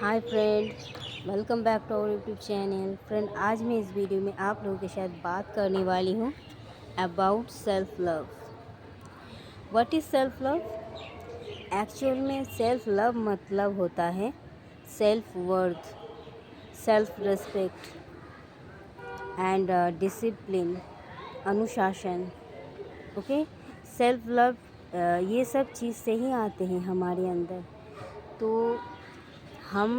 Hi friend, welcome back to our YouTube channel. Friend, आज मैं इस वीडियो में आप लोगों के साथ बात करने वाली हूँ about self love. What is self love? Actual में सेल्फ लव मतलब होता है self worth, self respect and discipline, अनुशासन। ओके, सेल्फ लव ये सब चीज़ से ही आते हैं हमारे अंदर। तो हम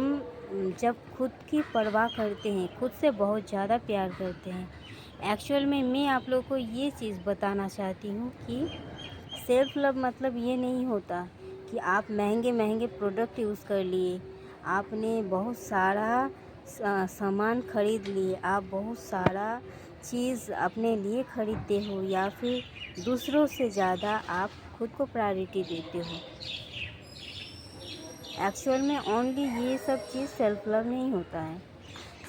जब खुद की परवाह करते हैं, खुद से बहुत ज़्यादा प्यार करते हैं। एक्चुअल में मैं आप लोगों को ये चीज़ बताना चाहती हूँ कि सेल्फ लव मतलब ये नहीं होता कि आप महंगे महंगे प्रोडक्ट यूज़ कर लिए, आपने बहुत सारा सामान ख़रीद लिए, आप बहुत सारा चीज़ अपने लिए ख़रीदते हो या फिर दूसरों से ज़्यादा आप खुद को प्रायोरिटी देते हो। एक्चुअल में ओनली ये सब चीज़ सेल्फ लव नहीं होता है।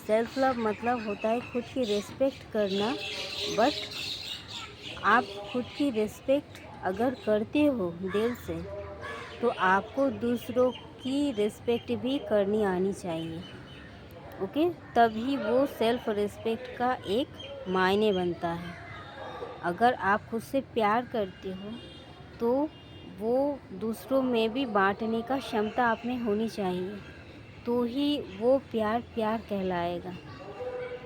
सेल्फ लव मतलब होता है खुद की रिस्पेक्ट करना। बट आप खुद की रिस्पेक्ट अगर करते हो दिल से, तो आपको दूसरों की रिस्पेक्ट भी करनी आनी चाहिए। ओके, तभी वो सेल्फ रिस्पेक्ट का एक मायने बनता है। अगर आप खुद से प्यार करते हो तो वो दूसरों में भी बांटने का क्षमता आप में होनी चाहिए, तो ही वो प्यार प्यार कहलाएगा।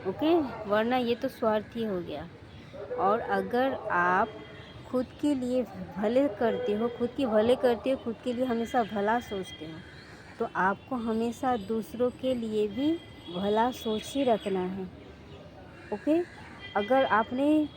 ओके, वरना ये तो स्वार्थी हो गया। और अगर आप खुद के लिए भले करते हो, खुद की भले करते हो, खुद के लिए हमेशा भला सोचते हो, तो आपको हमेशा दूसरों के लिए भी भला सोच ही रखना है। ओके, अगर आपने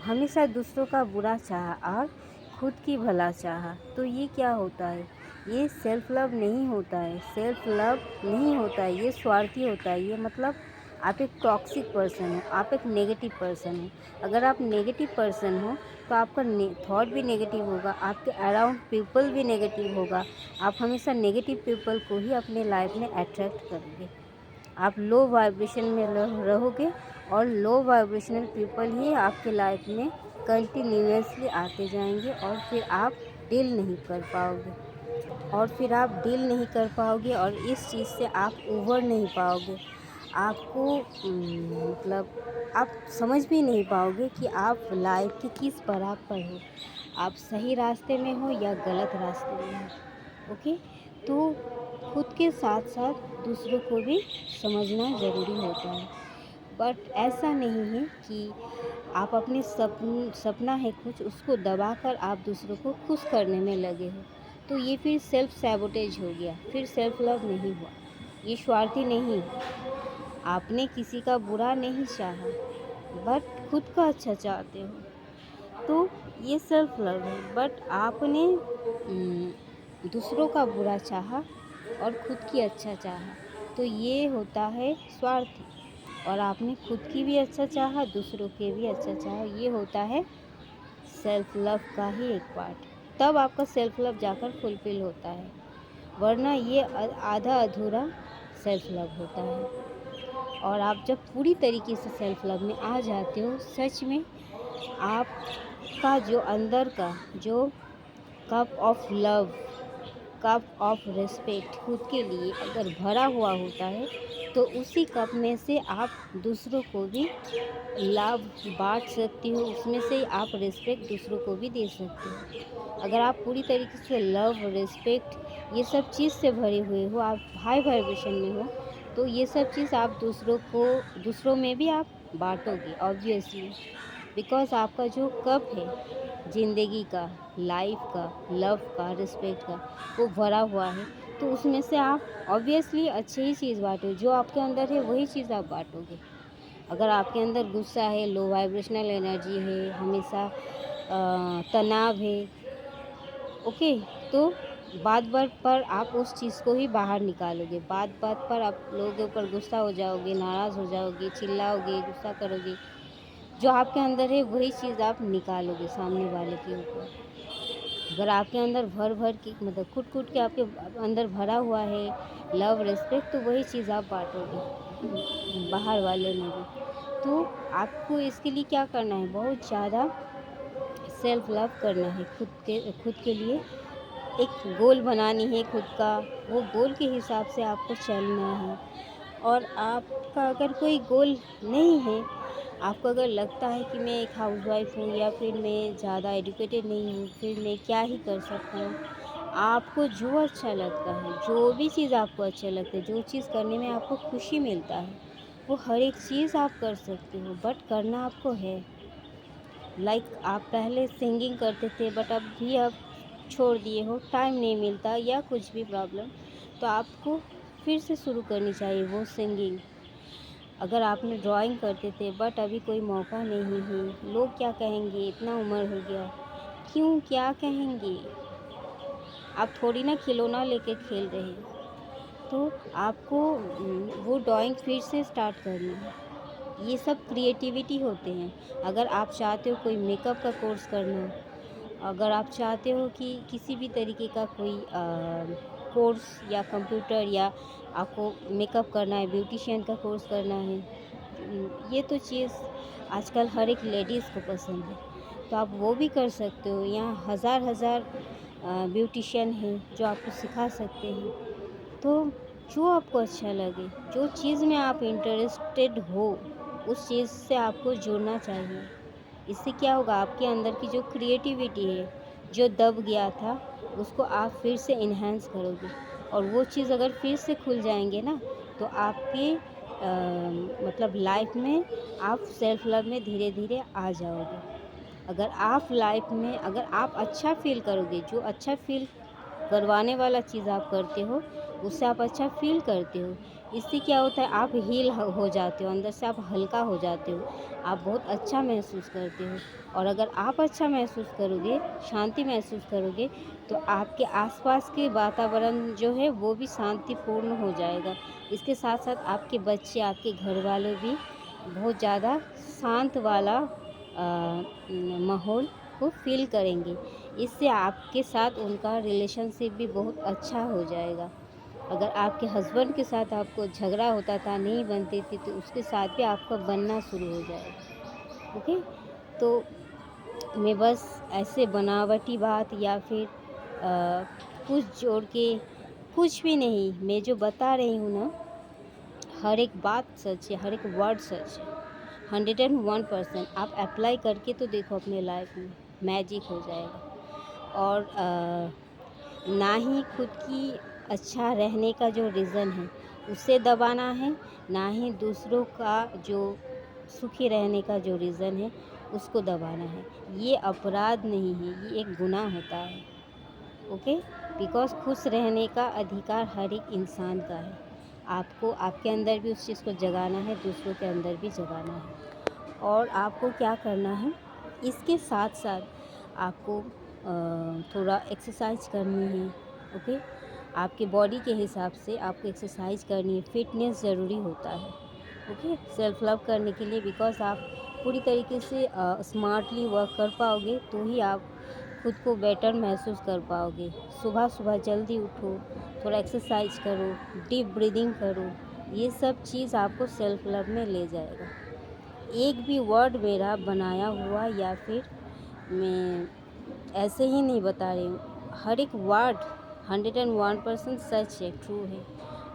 हमेशा दूसरों का बुरा चाहा और खुद की भला चाहा, तो ये क्या होता है? ये सेल्फ लव नहीं होता है। सेल्फ लव नहीं होता है, ये स्वार्थी होता है। ये मतलब आप एक टॉक्सिक पर्सन हो, आप एक नेगेटिव पर्सन हो। अगर आप नेगेटिव पर्सन हो तो आपका थॉट भी नेगेटिव होगा, आपके अराउंड पीपल भी नेगेटिव होगा। आप हमेशा नेगेटिव पीपल को ही अपने लाइफ में अट्रैक्ट करोगे। आप लो वाइब्रेशन में रहोगे और लो वाइब्रेशनल पीपल ही आपके लाइफ में कंटिन्यूसली आते जाएंगे, और फिर आप डील नहीं कर पाओगे। और इस चीज़ से आप उभर नहीं पाओगे। आपको मतलब आप समझ भी नहीं पाओगे कि आप लाइफ के किस पड़ाव पर हो, आप सही रास्ते में हो या गलत रास्ते में हो। ओके, तो खुद के साथ साथ दूसरों को भी समझना ज़रूरी होता है। बट ऐसा नहीं है कि आप अपने सपना है कुछ, उसको दबाकर आप दूसरों को खुश करने में लगे हो, तो ये फिर सेल्फ सैबोटेज हो गया, फिर सेल्फ लव नहीं हुआ। ये स्वार्थी नहीं है। आपने किसी का बुरा नहीं चाहा, बट खुद का अच्छा चाहते हो, तो ये सेल्फ लव है। बट आपने दूसरों का बुरा चाहा और खुद की अच्छा चाहा, तो ये होता है स्वार्थी। और आपने खुद की भी अच्छा चाहा, दूसरों के भी अच्छा चाहा, ये होता है सेल्फ लव का ही एक पार्ट। तब आपका सेल्फ लव जाकर फुलफिल होता है, वरना ये आधा अधूरा सेल्फ लव होता है। और आप जब पूरी तरीके से सेल्फ लव में आ जाते हो, सच में आपका जो अंदर का जो cup of love, cup of respect खुद के लिए अगर भरा हुआ होता है, तो उसी कप में से आप दूसरों को भी लाभ बांट सकती हो, उसमें से आप रिस्पेक्ट दूसरों को भी दे सकते हो। अगर आप पूरी तरीके से लव, रिस्पेक्ट ये सब चीज़ से भरे हुए हो, आप हाई वाइब्रेशन में हो, तो ये सब चीज़ आप दूसरों में भी आप बांटोगे ऑब्वियसली। बिकॉज़ आपका जो कप है ज़िंदगी का, लाइफ का, लव का, रिस्पेक्ट का, वो भरा हुआ है, तो उसमें से आप ऑब्वियसली अच्छी ही चीज़ बांटो। जो आपके अंदर है वही चीज़ आप बांटोगे। अगर आपके अंदर गुस्सा है, लो वाइब्रेशनल एनर्जी है, हमेशा तनाव है, ओके, तो बात-बात पर आप उस चीज़ को ही बाहर निकालोगे। बात-बात पर आप लोगों के ऊपर गुस्सा हो जाओगे, नाराज़ हो जाओगे, चिल्लाओगे, गुस्सा करोगे। जो आपके अंदर है वही चीज़ आप निकालोगे सामने वाले के ऊपर। अगर आपके अंदर भर-भर के मतलब कूट-कूट के आपके अंदर भरा हुआ है लव, रिस्पेक्ट, तो वही चीज़ आप बाँटोगे बाहर वाले में भी। तो आपको इसके लिए क्या करना है? बहुत ज़्यादा सेल्फ लव करना है खुद के लिए। एक गोल बनानी है खुद का, वो गोल के हिसाब से आपको चलना है। और आपका अगर कोई गोल नहीं है, आपको अगर लगता है कि मैं एक हाउसवाइफ़ हूँ या फिर मैं ज़्यादा एजुकेटेड नहीं हूँ, फिर मैं क्या ही कर सकता हूँ। आपको जो अच्छा लगता है, जो भी चीज़ आपको अच्छा लगता है, जो चीज़ करने में आपको खुशी मिलता है, वो हर एक चीज़ आप कर सकते हो, बट करना आपको है। आप पहले सिंगिंग करते थे बट अभी आप छोड़ दिए हो, टाइम नहीं मिलता या कुछ भी प्रॉब्लम, तो आपको फिर से शुरू करनी चाहिए वो सिंगिंग। अगर आपने ड्राइंग करते थे बट अभी कोई मौका नहीं है, लोग क्या कहेंगे, इतना उम्र हो गया, क्यों क्या कहेंगे? आप थोड़ी ना खिलौना लेके खेल रहे हैं। तो आपको वो ड्राइंग फिर से स्टार्ट करनी है। ये सब क्रिएटिविटी होते हैं। अगर आप चाहते हो कोई मेकअप का कोर्स करना, अगर आप चाहते हो कि किसी भी तरीके का कोई कोर्स या कंप्यूटर या आपको मेकअप करना है, ब्यूटिशियन का कोर्स करना है, ये तो चीज़ आजकल हर एक लेडीज़ को पसंद है। तो आप वो भी कर सकते हो। यहाँ हज़ार-हज़ार ब्यूटिशियन हैं जो आपको सिखा सकते हैं। तो जो आपको अच्छा लगे, जो चीज़ में आप इंटरेस्टेड हो, उस चीज़ से आपको जुड़ना चाहिए। इससे क्या होगा, आपके अंदर की जो क्रिएटिविटी है, जो दब गया था, उसको आप फिर से एनहांस करोगे। और वो चीज़ अगर फिर से खुल जाएँगे ना, तो आपके मतलब लाइफ़ में आप सेल्फ लव में धीरे-धीरे आ जाओगे। अगर आप अच्छा फ़ील करोगे, जो अच्छा फ़ील करवाने वाला चीज़ आप करते हो, उससे आप अच्छा फ़ील करते हो। इससे क्या होता है, आप हील हो जाते हो, अंदर से आप हल्का हो जाते हो, आप बहुत अच्छा महसूस करते हो। और अगर आप अच्छा महसूस करोगे, शांति महसूस करोगे, तो आपके आस-पास के वातावरण जो है वो भी शांतिपूर्ण हो जाएगा। इसके साथ-साथ आपके बच्चे, आपके घरवाले भी बहुत ज़्यादा शांत वाला माहौल को फ़ील करेंगे। इससे आपके साथ उनका रिलेशनशिप भी बहुत अच्छा हो जाएगा। अगर आपके हस्बैंड के साथ आपको झगड़ा होता था, नहीं बनती थी, तो उसके साथ भी आपका बनना शुरू हो जाएगा। ओके? तो मैं बस ऐसे बनावटी बात या फिर कुछ जोड़ के कुछ भी नहीं, मैं जो बता रही हूँ ना, हर एक बात सच है, हर एक वर्ड सच है। 101% आप अप्लाई करके तो देखो अपने लाइफ़ में, मैजिक हो जाएगा। और ना ही खुद की अच्छा रहने का जो रीज़न है, उसे दबाना है, ना ही दूसरों का जो सुखी रहने का जो रीज़न है, उसको दबाना है। ये अपराध नहीं है, ये एक गुनाह होता है। ओके? बिकॉज़ खुश रहने का अधिकार हर एक इंसान का है। आपको आपके अंदर भी उस चीज़ को जगाना है, दूसरों के अंदर भी जगाना है। और आपको क्या करना है, इसके साथ-साथ आपको थोड़ा एक्सरसाइज करनी है। ओके? आपके बॉडी के हिसाब से आपको एक्सरसाइज करनी है, फिटनेस ज़रूरी होता है। ओके? सेल्फ लव करने के लिए, बिकॉज़ आप पूरी तरीके से स्मार्टली वर्क कर पाओगे, तो ही आप खुद को बेटर महसूस कर पाओगे। सुबह-सुबह जल्दी उठो, थोड़ा एक्सरसाइज करो, डीप ब्रीदिंग करो, ये सब चीज़ आपको सेल्फ लव में ले जाएगा। एक भी वर्ड मेरा बनाया हुआ या फिर मैं ऐसे ही नहीं बता रही हूँ। हर एक वर्ड 101% सच है, ट्रू है।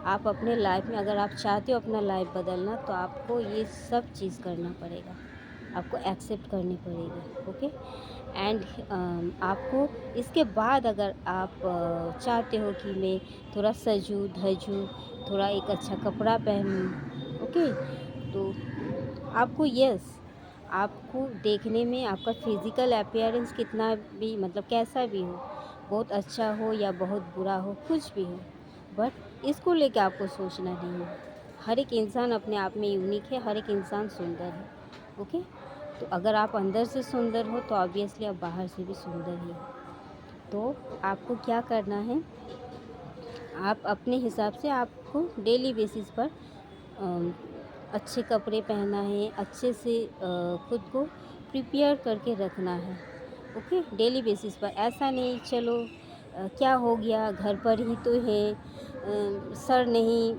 आप अपने लाइफ़ में अगर आप चाहते हो अपना लाइफ़ बदलना, तो आपको ये सब चीज़ करना पड़ेगा। आपको एक्सेप्ट करनी पड़ेगी। ओके? एंड आपको इसके बाद अगर आप चाहते हो कि मैं थोड़ा सजूँ-धजूँ, थोड़ा एक अच्छा कपड़ा पहनूँ, ओके? तो आपको आपको देखने में आपका फिज़िकल अपीयरेंस कितना भी, मतलब कैसा भी हो, बहुत अच्छा हो या बहुत बुरा हो, कुछ भी हो, बट इसको लेके आपको सोचना नहीं है। हर एक इंसान अपने आप में यूनिक है, हर एक इंसान सुंदर है। ओके? तो अगर आप अंदर से सुंदर हो, तो ऑब्वियसली आप बाहर से भी सुंदर ही हो। तो आपको क्या करना है, आप अपने हिसाब से आपको डेली बेसिस पर अम, अच्छे कपड़े पहनना है, अच्छे से खुद को प्रिपेयर करके रखना है। ओके? डेली बेसिस पर ऐसा नहीं, चलो क्या हो गया, घर पर ही तो है, सर नहीं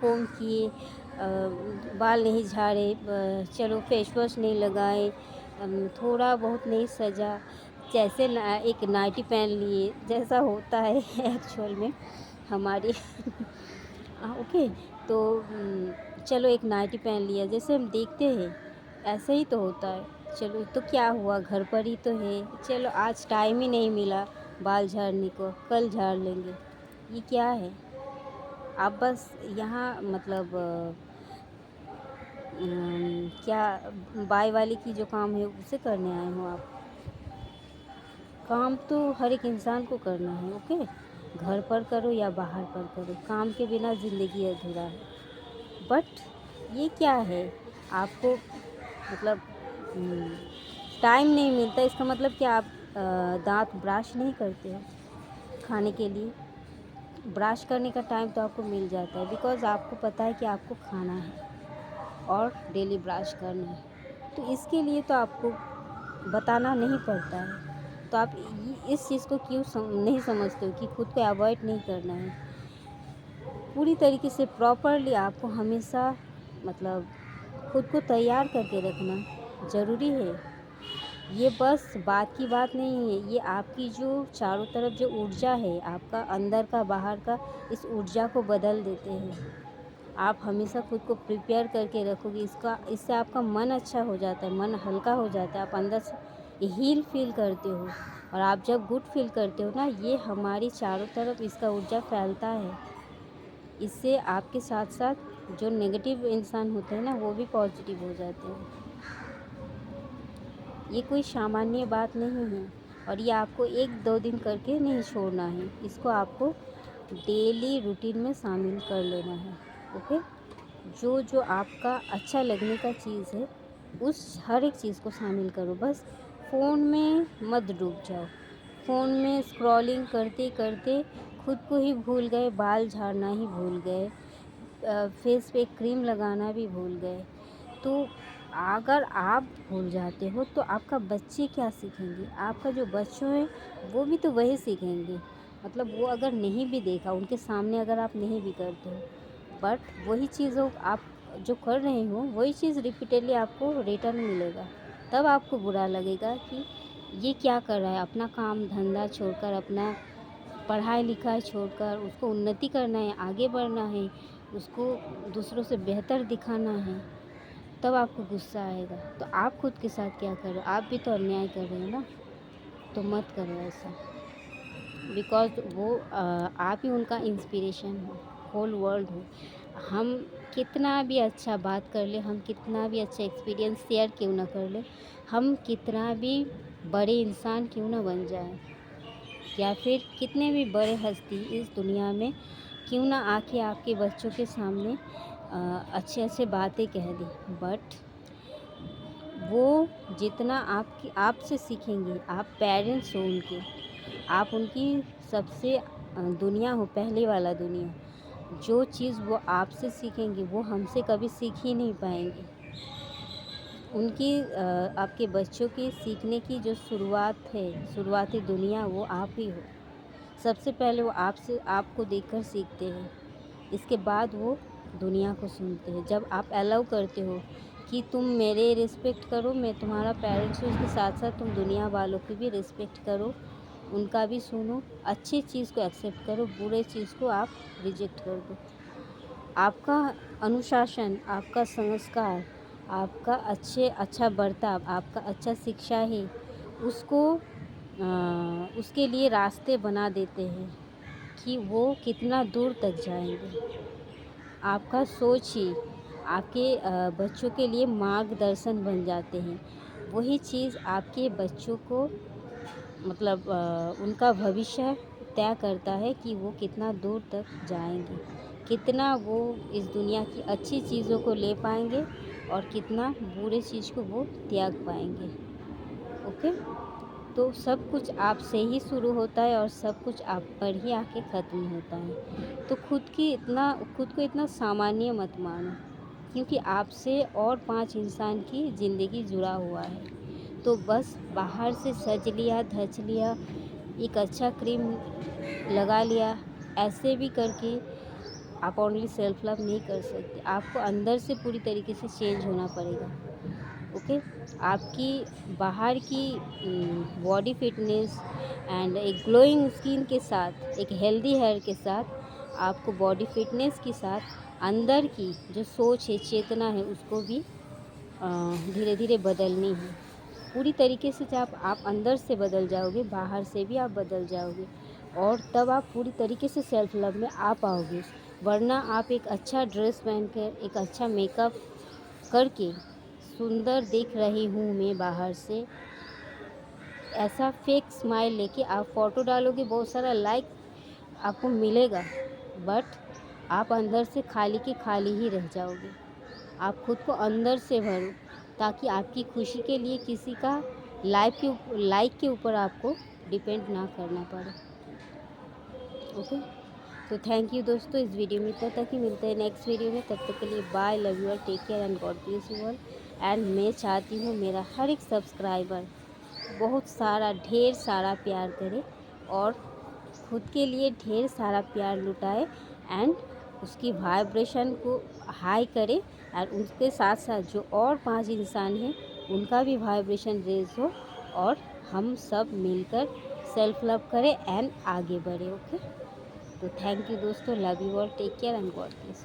कोम्ब किए, बाल नहीं झाड़े, चलो फेस वॉश नहीं लगाए, थोड़ा बहुत नहीं सजा, जैसे एक नाइटी पहन लिए जैसा होता है एक्चुअल में हमारी ओके। तो चलो एक नाइटी पहन लिया जैसे हम देखते हैं ऐसे ही तो होता है। चलो तो क्या हुआ, घर पर ही तो है, चलो आज टाइम ही नहीं मिला बाल झाड़ने को, कल झाड़ लेंगे। ये क्या है? आप बस यहाँ मतलब क्या बाय वाले की जो काम है उसे करने आए हो आप? काम तो हर एक इंसान को करना है, ओके। घर पर करो या बाहर पर करो, काम के बिना ज़िंदगी अधूरा है। बट ये क्या है, आपको मतलब टाइम नहीं मिलता, इसका मतलब क्या आप दांत ब्रश नहीं करते हो खाने के लिए? ब्रश करने का टाइम तो आपको मिल जाता है, बिकॉज़ आपको पता है कि आपको खाना है और डेली ब्रश करना है। तो इसके लिए तो आपको बताना नहीं पड़ता है। तो आप इस चीज़ को क्यों नहीं समझते हो कि खुद को अवॉइड नहीं करना है? पूरी तरीके से प्रॉपरली आपको हमेशा मतलब खुद को तैयार करके रखना ज़रूरी है। ये बस बात की बात नहीं है, ये आपकी जो चारों तरफ जो ऊर्जा है, आपका अंदर का बाहर का, इस ऊर्जा को बदल देते हैं। आप हमेशा खुद को प्रिपेयर करके रखोगे, इससे आपका मन अच्छा हो जाता है, मन हल्का हो जाता है, आप अंदर से हील फील करते हो। और आप जब गुड फील करते हो ना, ये हमारी चारों तरफ इसका ऊर्जा फैलता है। इससे आपके साथ साथ जो नेगेटिव इंसान होते हैं ना, वो भी पॉजिटिव हो जाते हैं। ये कोई सामान्य बात नहीं है और ये आपको 1-2 दिन करके नहीं छोड़ना है, इसको आपको डेली रूटीन में शामिल कर लेना है, ओके। जो जो आपका अच्छा लगने का चीज़ है उस हर एक चीज़ को शामिल करो। बस फ़ोन में मत डूब जाओ। फ़ोन में स्क्रॉलिंग करते करते खुद को ही भूल गए, बाल झाड़ना ही भूल गए, फेस पे क्रीम लगाना भी भूल गए। तो अगर आप भूल जाते हो तो आपका बच्चे क्या सीखेंगे? आपका जो बच्चों हैं वो भी तो वही सीखेंगे। मतलब वो अगर नहीं भी देखा, उनके सामने अगर आप नहीं भी करते हो, बट वही चीज़ों आप जो कर रहे हो वही चीज़ रिपीटेडली आपको रिटर्न मिलेगा। तब आपको बुरा लगेगा कि ये क्या कर रहा है, अपना काम धंधा छोड़कर, अपना पढ़ाई लिखाई छोड़कर उसको उन्नति करना है, आगे बढ़ना है, उसको दूसरों से बेहतर दिखाना है। तब आपको गुस्सा आएगा। तो आप खुद के साथ क्या कर रहे हो? आप भी तो अन्याय कर रहे हो ना, तो मत करो ऐसा। बिकॉज़ वो आप ही उनका इंस्पिरेशन हो, होल वर्ल्ड हो। हम कितना भी अच्छा बात कर ले, हम कितना भी अच्छा एक्सपीरियंस शेयर क्यों ना कर ले, हम कितना भी बड़े इंसान क्यों ना बन जाएँ, या फिर कितने भी बड़े हस्ती इस दुनिया में क्यों ना आके आपके बच्चों के सामने अच्छे अच्छे बातें कह दें, बट वो जितना आपसे सीखेंगे, आप पेरेंट्स हो उनके, आप उनकी सबसे दुनिया हो, पहले वाला दुनिया। जो चीज़ वो आपसे सीखेंगे वो हमसे कभी सीख ही नहीं पाएंगे। उनकी आपके बच्चों की सीखने की जो शुरुआत है, शुरुआती दुनिया, वो आप ही हो। सबसे पहले वो आपको देखकर सीखते हैं, इसके बाद वो दुनिया को सुनते हैं। जब आप अलाउ करते हो कि तुम मेरे रिस्पेक्ट करो, मैं तुम्हारा पेरेंट्स हूँ, इसके साथ साथ तुम दुनिया वालों की भी रिस्पेक्ट करो, उनका भी सुनो, अच्छी चीज़ को एक्सेप्ट करो, बुरे चीज़ को आप रिजेक्ट कर दो। आपका अनुशासन, आपका संस्कार, आपका अच्छा बर्ताव, आपका अच्छा शिक्षा ही उसको उसके लिए रास्ते बना देते हैं कि वो कितना दूर तक जाएंगे। आपका सोच ही आपके बच्चों के लिए मार्गदर्शन बन जाते हैं। वही चीज़ आपके बच्चों को मतलब उनका भविष्य तय करता है कि वो कितना दूर तक जाएंगे, कितना वो इस दुनिया की अच्छी चीज़ों को ले पाएंगे और कितना बुरे चीज़ को वो त्याग पाएंगे, ओके। तो सब कुछ आपसे ही शुरू होता है और सब कुछ आप पर ही आके ख़त्म होता है। तो खुद को इतना सामान्य मत मानो, क्योंकि आपसे और 5 इंसान की ज़िंदगी जुड़ा हुआ है। तो बस बाहर से सज लिया, धज लिया, एक अच्छा क्रीम लगा लिया, ऐसे भी करके आप ओनली सेल्फ लव नहीं कर सकते। आपको अंदर से पूरी तरीके से चेंज होना पड़ेगा। ओके। आपकी बाहर की बॉडी फिटनेस एंड एक ग्लोइंग स्किन के साथ, एक हेल्दी हेयर के साथ, आपको बॉडी फिटनेस के साथ अंदर की जो सोच है, चेतना है, उसको भी धीरे धीरे बदलनी है। पूरी तरीके से जब आप अंदर से बदल जाओगे, बाहर से भी आप बदल जाओगे, और तब आप पूरी तरीके से सेल्फ लव में आ पाओगे। वरना आप एक अच्छा ड्रेस पहन कर, एक अच्छा मेकअप करके, सुंदर दिख रही हूँ मैं बाहर से, ऐसा फेक स्माइल लेके आप फ़ोटो डालोगे, बहुत सारा लाइक आपको मिलेगा, बट आप अंदर से खाली के खाली ही रह जाओगे। आप खुद को अंदर से भरो, ताकि आपकी खुशी के लिए किसी का लाइक के ऊपर आपको डिपेंड ना करना पड़े। ओके। तो थैंक यू दोस्तों, इस वीडियो में इतना तक ही। मिलते हैं नेक्स्ट वीडियो में, तब तक के लिए bye, love you all, take care and God bless you all. And मैं चाहती हूँ मेरा हर एक सब्सक्राइबर बहुत सारा, ढेर सारा प्यार करे, और खुद के लिए ढेर सारा प्यार लुटाए, एंड उसकी वाइब्रेशन को हाई करे, और उसके साथ साथ जो और 5 इंसान हैं उनका भी वाइब्रेशन रेज हो, और हम सब मिलकर सेल्फ लव करें एंड आगे बढ़े। ओके। तो थैंक यू दोस्तों, love you all, take care and God bless.